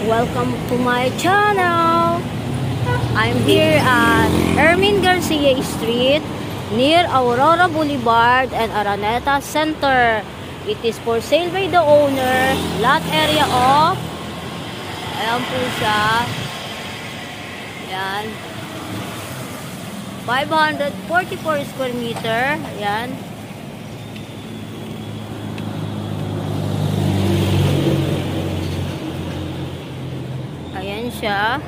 Welcome to my channel. I'm here at Hermin Garcia Street near Aurora Boulevard and Araneta Center. It is for sale by the owner. Lot area of, ayan po siya, ayan, 544 square meter. Ayan. Ayan siya.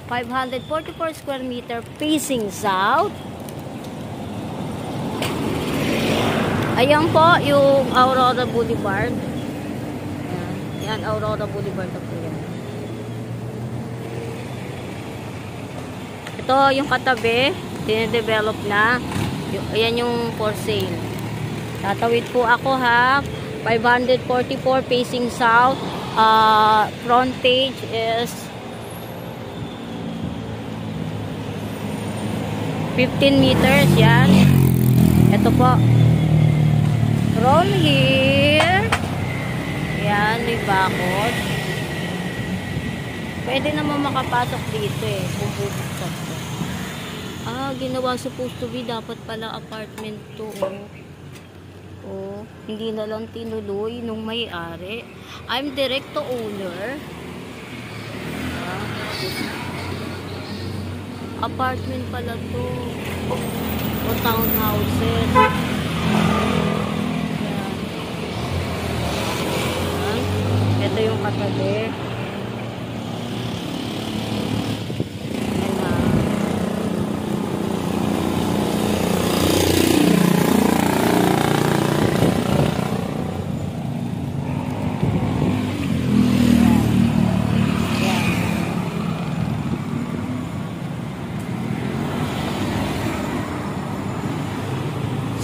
544 square meter facing south. Ayan po yung Aurora Boulevard. Ayan, ayan Aurora Boulevard na po yan. Ito yung katabi, dine-develop na. Ayan yung for sale. Tatawid po ako ha. 544 facing south. Frontage is 15 meters. Yan. Ito po. From here. Yan, may bakod. Pwede naman makapasok dito eh. Kung bubuksan ko. Ginawa supposed to be. Dapat pala apartment to. Hindi na lang tinuloy nung may-ari. I'm direct to owner. Apartment pala to. O townhouses. Ito yung katabi.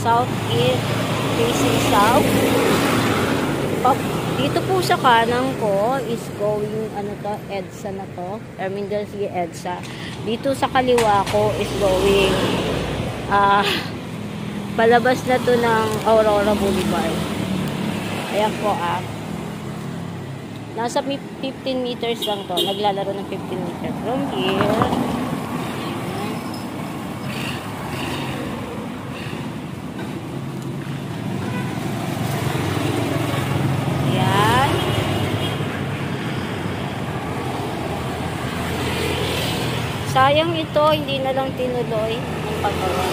South east, facing south. Dito po sa kanan ko is going, ano to, EDSA na to. Hermin Garcia EDSA. Dito sa kaliwa ko is going, palabas na to ng Aurora Boulevard. Ayan po nasa 15 meters lang to. Naglalaro ng 15 meters from here. Sayang ito, hindi na lang tinuloy ng paggawa.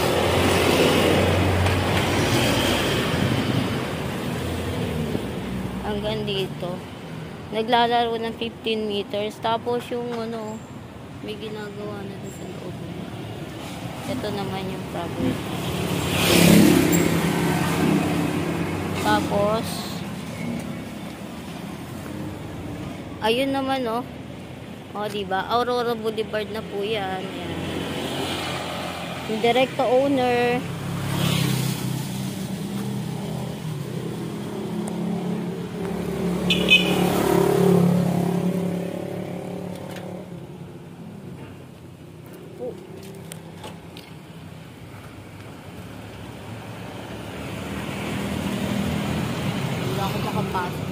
Hanggang dito. Naglalaro ng 15 meters. Tapos yung ano, may ginagawa na doon sa loob. Ito naman yung problem. Tapos, ayun naman oh. Diba? Aurora Boulevard na po yan. Yan. Yung direct to owner. Wala ako makapasok.